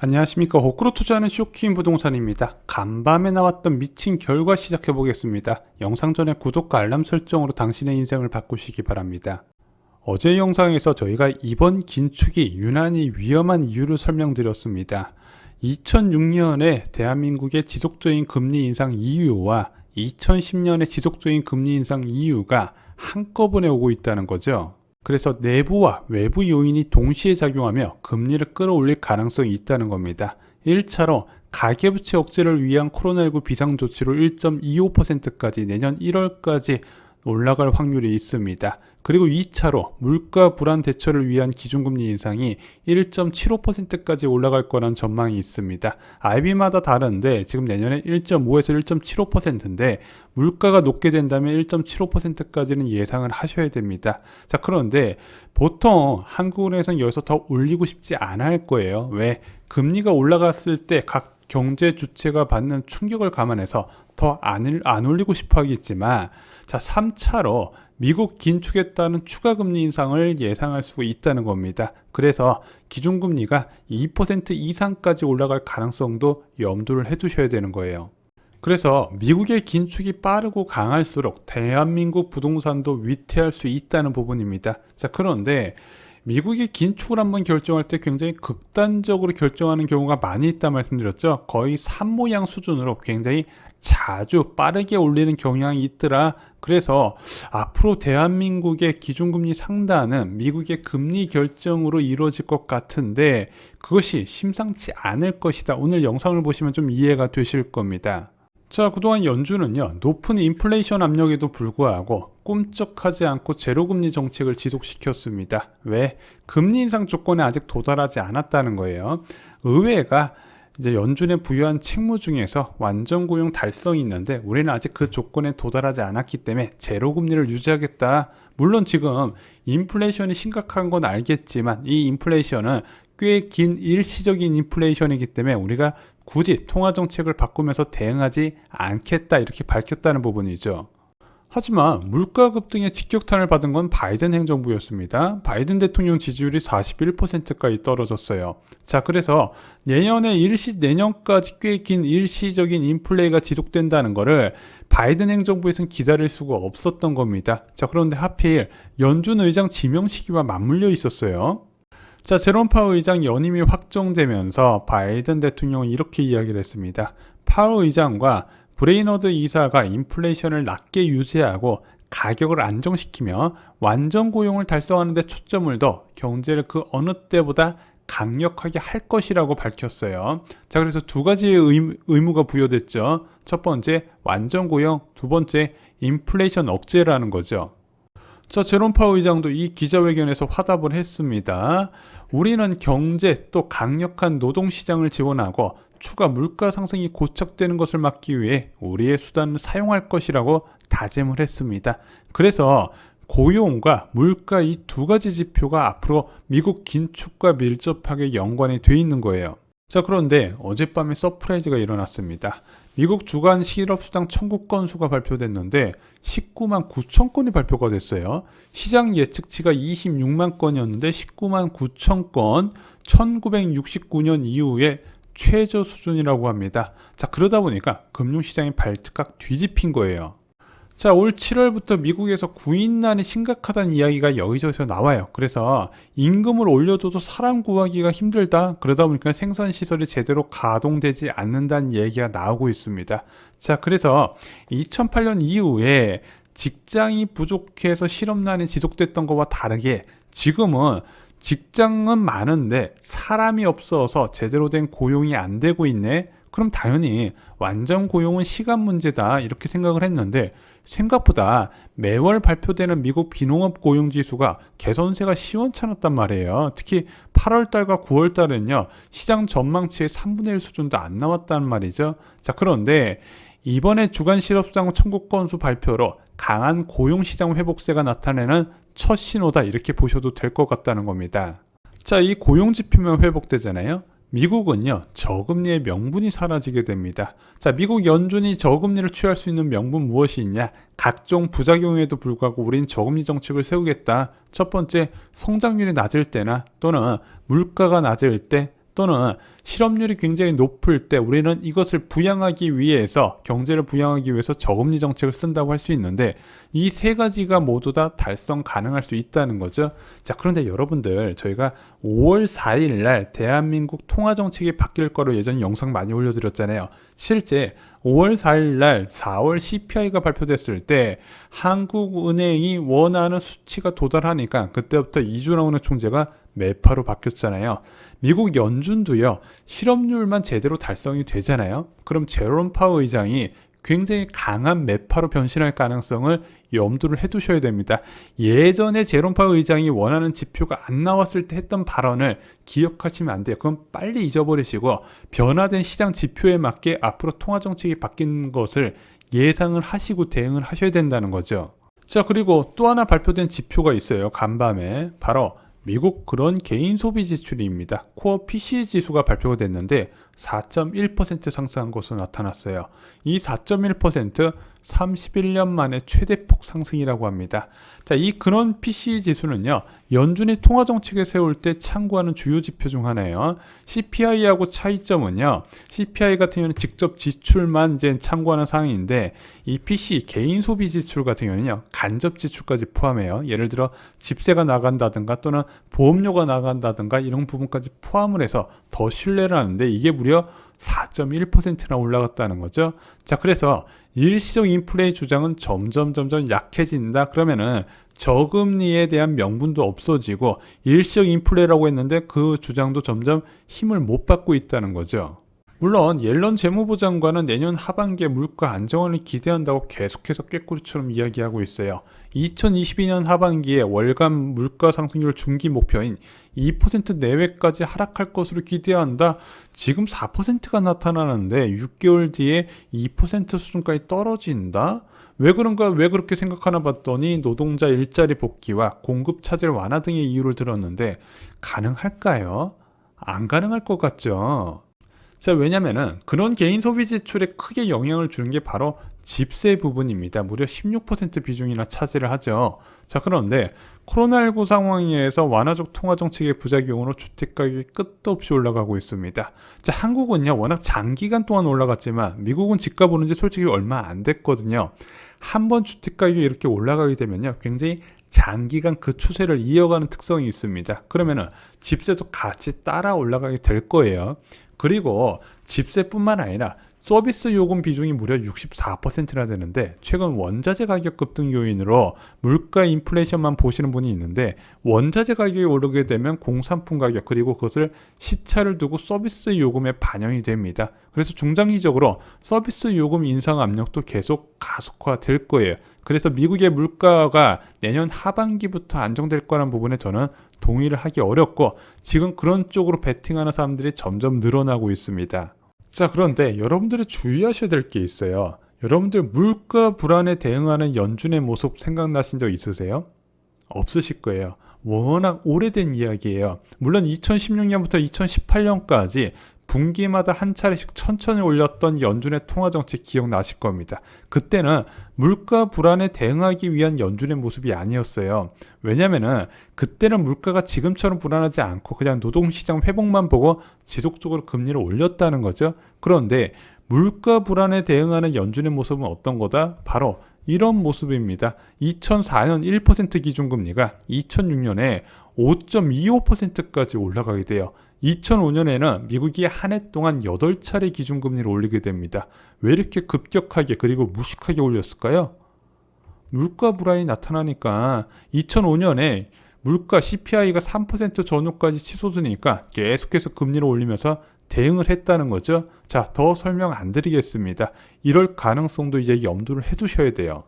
안녕하십니까. 호크로 투자하는 쇼킹 부동산입니다. 간밤에 나왔던 미친 결과 시작해 보겠습니다. 영상 전에 구독과 알람 설정으로 당신의 인생을 바꾸시기 바랍니다. 어제 영상에서 저희가 이번 긴축이 유난히 위험한 이유를 설명드렸습니다. 2006년에 대한민국의 지속적인 금리 인상 이유와 2010년의 지속적인 금리 인상 이유가 한꺼번에 오고 있다는 거죠. 그래서 내부와 외부 요인이 동시에 작용하며 금리를 끌어올릴 가능성이 있다는 겁니다. 1차로 가계부채 억제를 위한 코로나19 비상조치로 1.25%까지 내년 1월까지 올라갈 확률이 있습니다. 그리고 2차로 물가 불안 대처를 위한 기준금리 인상이 1.75%까지 올라갈 거란 전망이 있습니다. IB마다 다른데 지금 내년에 1.5에서 1.75%인데 물가가 높게 된다면 1.75%까지는 예상을 하셔야 됩니다. 자, 그런데 보통 한국은행에서는 여기서 더 올리고 싶지 않아 할 거예요. 왜? 금리가 올라갔을 때 각 경제 주체가 받는 충격을 감안해서 더 안 올리고 싶어 하겠지만, 자, 3차로 미국 긴축에 따른 추가 금리 인상을 예상할 수 있다는 겁니다. 그래서 기준금리가 2% 이상까지 올라갈 가능성도 염두를 해두셔야 되는 거예요. 그래서 미국의 긴축이 빠르고 강할수록 대한민국 부동산도 위태할 수 있다는 부분입니다. 자, 그런데 미국이 긴축을 한번 결정할 때 굉장히 극단적으로 결정하는 경우가 많이 있다 말씀드렸죠. 거의 산모양 수준으로 굉장히 자주 빠르게 올리는 경향이 있더라. 그래서 앞으로 대한민국의 기준금리 상단은 미국의 금리 결정으로 이루어질 것 같은데 그것이 심상치 않을 것이다. 오늘 영상을 보시면 좀 이해가 되실 겁니다. 자, 그동안 연준은요, 높은 인플레이션 압력에도 불구하고 꿈쩍하지 않고 제로금리 정책을 지속시켰습니다. 왜? 금리 인상 조건에 아직 도달하지 않았다는 거예요. 의회가 이제 연준에 부여한 책무 중에서 완전 고용 달성이 있는데 우리는 아직 그 조건에 도달하지 않았기 때문에 제로금리를 유지하겠다. 물론 지금 인플레이션이 심각한 건 알겠지만 이 인플레이션은 꽤 긴 일시적인 인플레이션이기 때문에 우리가 굳이 통화정책을 바꾸면서 대응하지 않겠다 이렇게 밝혔다는 부분이죠. 하지만 물가 급등의 직격탄을 받은 건 바이든 행정부였습니다. 바이든 대통령 지지율이 41%까지 떨어졌어요. 자, 그래서 내년까지 꽤 긴 일시적인 인플레이가 지속된다는 거를 바이든 행정부에서는 기다릴 수가 없었던 겁니다. 자, 그런데 하필 연준 의장 지명 시기와 맞물려 있었어요. 자, 제롬 파월 의장 연임이 확정되면서 바이든 대통령은 이렇게 이야기를 했습니다. 파월 의장과 브레이너드 이사가 인플레이션을 낮게 유지하고 가격을 안정시키며 완전 고용을 달성하는 데 초점을 둬 경제를 그 어느 때보다 강력하게 할 것이라고 밝혔어요. 자, 그래서 두 가지의 의무가 부여됐죠. 첫 번째, 완전 고용, 두 번째, 인플레이션 억제라는 거죠. 자, 제롬 파월 의장도 이 기자회견에서 화답을 했습니다. 우리는 경제 또 강력한 노동시장을 지원하고 추가 물가 상승이 고착되는 것을 막기 위해 우리의 수단을 사용할 것이라고 다짐을 했습니다. 그래서 고용과 물가 이 두 가지 지표가 앞으로 미국 긴축과 밀접하게 연관이 돼 있는 거예요. 자, 그런데 어젯밤에 서프라이즈가 일어났습니다. 미국 주간 실업수당 청구 건수가 발표됐는데 19만 9천 건이 발표가 됐어요. 시장 예측치가 26만 건이었는데 19만 9천 건, 1969년 이후에 최저 수준이라고 합니다. 자, 그러다 보니까 금융시장이 발칵 뒤집힌 거예요. 자, 올 7월부터 미국에서 구인난이 심각하다는 이야기가 여기저기서 나와요. 그래서 임금을 올려줘도 사람 구하기가 힘들다. 그러다 보니까 생산시설이 제대로 가동되지 않는다는 얘기가 나오고 있습니다. 자, 그래서 2008년 이후에 직장이 부족해서 실업난이 지속됐던 것과 다르게 지금은 직장은 많은데 사람이 없어서 제대로 된 고용이 안 되고 있네. 그럼 당연히 완전 고용은 시간 문제다 이렇게 생각을 했는데 생각보다 매월 발표되는 미국 비농업 고용지수가 개선세가 시원찮았단 말이에요. 특히 8월달과 9월달은요 시장 전망치의 3분의 1 수준도 안 나왔단 말이죠. 자, 그런데 이번에 주간 실업수당 청구 건수 발표로 강한 고용시장 회복세가 나타내는 첫 신호다 이렇게 보셔도 될 것 같다는 겁니다. 자, 이 고용지표면 회복되잖아요. 미국은요 저금리의 명분이 사라지게 됩니다. 자, 미국 연준이 저금리를 취할 수 있는 명분 무엇이 있냐? 각종 부작용에도 불구하고 우린 저금리 정책을 세우겠다. 첫 번째, 성장률이 낮을 때나 또는 물가가 낮을 때 또는 실업률이 굉장히 높을 때 우리는 이것을 부양하기 위해서, 경제를 부양하기 위해서 저금리 정책을 쓴다고 할 수 있는데, 이 세 가지가 모두 다 달성 가능할 수 있다는 거죠. 자, 그런데 여러분들, 저희가 5월 4일 날 대한민국 통화정책이 바뀔 거로 예전에 영상 많이 올려드렸잖아요. 실제 5월 4일 날 4월 CPI가 발표됐을 때 한국은행이 원하는 수치가 도달하니까 그때부터 이준호 은행 총재가 매파로 바뀌었잖아요. 미국 연준도요, 실업률만 제대로 달성이 되잖아요. 그럼 제롬 파월 의장이 굉장히 강한 매파로 변신할 가능성을 염두를 해두셔야 됩니다. 예전에 제롬 파월 의장이 원하는 지표가 안 나왔을 때 했던 발언을 기억하시면 안 돼요. 그럼 빨리 잊어버리시고 변화된 시장 지표에 맞게 앞으로 통화정책이 바뀐 것을 예상을 하시고 대응을 하셔야 된다는 거죠. 자, 그리고 또 하나 발표된 지표가 있어요. 간밤에. 바로 미국 그런 개인 소비 지출입니다. 코어 PCE 지수가 발표가 됐는데 4.1% 상승한 것으로 나타났어요. 이 4.1% 31년 만에 최대폭 상승이라고 합니다. 자, 이 그런 PCE 지수는요, 연준이 통화정책을 세울 때 참고하는 주요 지표 중 하나예요. CPI하고 차이점은요, CPI 같은 경우는 직접 지출만 이제 참고하는 사항인데, 이 PCE 개인 소비 지출 같은 경우는요, 간접 지출까지 포함해요. 예를 들어 집세가 나간다든가 또는 보험료가 나간다든가 이런 부분까지 포함을 해서 더 신뢰를 하는데, 이게 무려 4.1%나 올라갔다는 거죠. 자, 그래서 일시적 인플레의 주장은 점점 약해진다. 그러면은 저금리에 대한 명분도 없어지고 일시적 인플레라고 했는데 그 주장도 점점 힘을 못 받고 있다는 거죠. 물론 옐런 재무부 장관은 내년 하반기에 물가 안정화를 기대한다고 계속해서 꾀꼬리처럼 이야기하고 있어요. 2022년 하반기에 월간 물가 상승률 중기 목표인 2% 내외까지 하락할 것으로 기대한다. 지금 4%가 나타나는데 6개월 뒤에 2% 수준까지 떨어진다? 왜 그런가, 왜 그렇게 생각하나 봤더니 노동자 일자리 복귀와 공급 차질 완화 등의 이유를 들었는데 가능할까요? 안 가능할 것 같죠? 자, 왜냐면은 그런 개인 소비 지출에 크게 영향을 주는 게 바로 집세 부분입니다. 무려 16% 비중이나 차지를 하죠. 자, 그런데 코로나19 상황에서 완화적 통화정책의 부작용으로 주택가격이 끝도 없이 올라가고 있습니다. 자, 한국은요, 워낙 장기간 동안 올라갔지만 미국은 집값 오른 지 솔직히 얼마 안 됐거든요. 한번 주택가격이 이렇게 올라가게 되면요, 굉장히 장기간 그 추세를 이어가는 특성이 있습니다. 그러면은 집세도 같이 따라 올라가게 될 거예요. 그리고 집세뿐만 아니라 서비스 요금 비중이 무려 64%나 되는데, 최근 원자재 가격 급등 요인으로 물가 인플레이션만 보시는 분이 있는데, 원자재 가격이 오르게 되면 공산품 가격, 그리고 그것을 시차를 두고 서비스 요금에 반영이 됩니다. 그래서 중장기적으로 서비스 요금 인상 압력도 계속 가속화될 거예요. 그래서 미국의 물가가 내년 하반기부터 안정될 거라는 부분에 저는 동의를 하기 어렵고, 지금 그런 쪽으로 베팅하는 사람들이 점점 늘어나고 있습니다. 자, 그런데 여러분들이 주의하셔야 될 게 있어요. 여러분들 물가 불안에 대응하는 연준의 모습 생각나신 적 있으세요? 없으실 거예요. 워낙 오래된 이야기예요. 물론 2016년부터 2018년까지 분기마다 한 차례씩 천천히 올렸던 연준의 통화정책 기억나실 겁니다. 그때는 물가 불안에 대응하기 위한 연준의 모습이 아니었어요. 왜냐면은 그때는 물가가 지금처럼 불안하지 않고 그냥 노동시장 회복만 보고 지속적으로 금리를 올렸다는 거죠. 그런데 물가 불안에 대응하는 연준의 모습은 어떤 거다? 바로 이런 모습입니다. 2004년 1% 기준금리가 2006년에 5.25%까지 올라가게 돼요. 2005년에는 미국이 한 해 동안 8차례 기준금리를 올리게 됩니다. 왜 이렇게 급격하게 그리고 무식하게 올렸을까요? 물가 불안이 나타나니까. 2005년에 물가 CPI가 3% 전후까지 치솟으니까 계속해서 금리를 올리면서 대응을 했다는 거죠. 자, 더 설명 안 드리겠습니다. 이럴 가능성도 이제 염두를 해두셔야 돼요.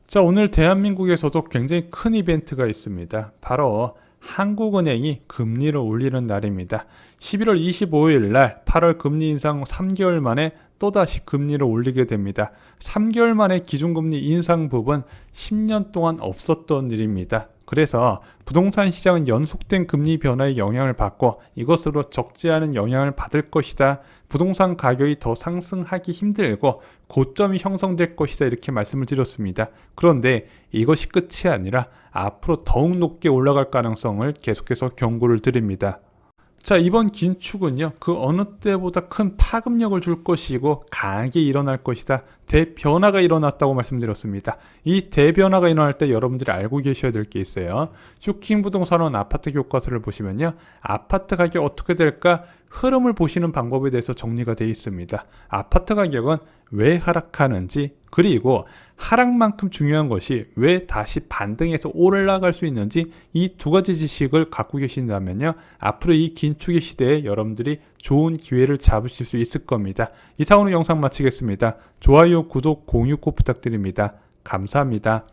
자, 오늘 대한민국에서도 굉장히 큰 이벤트가 있습니다. 바로 한국은행이 금리를 올리는 날입니다. 11월 25일 날 8월 금리 인상 3개월 만에 또다시 금리를 올리게 됩니다. 3개월 만에 기준금리 인상 부분 10년 동안 없었던 일입니다. 그래서 부동산 시장은 연속된 금리 변화의 영향을 받고 이것으로 적지 않은 영향을 받을 것이다. 부동산 가격이 더 상승하기 힘들고 고점이 형성될 것이다. 이렇게 말씀을 드렸습니다. 그런데 이것이 끝이 아니라 앞으로 더욱 높게 올라갈 가능성을 계속해서 경고를 드립니다. 자, 이번 긴축은요, 그 어느 때보다 큰 파급력을 줄 것이고 강하게 일어날 것이다. 대변화가 일어났다고 말씀드렸습니다. 이 대변화가 일어날 때 여러분들이 알고 계셔야 될 게 있어요. 쇼킹 부동산원 아파트 교과서를 보시면요, 아파트 가격 어떻게 될까 흐름을 보시는 방법에 대해서 정리가 되어 있습니다. 아파트 가격은 왜 하락하는지, 그리고 하락만큼 중요한 것이 왜 다시 반등해서 올라갈 수 있는지, 이 두 가지 지식을 갖고 계신다면요, 앞으로 이 긴축의 시대에 여러분들이 좋은 기회를 잡으실 수 있을 겁니다. 이상으로 영상 마치겠습니다. 좋아요, 구독, 공유 꼭 부탁드립니다. 감사합니다.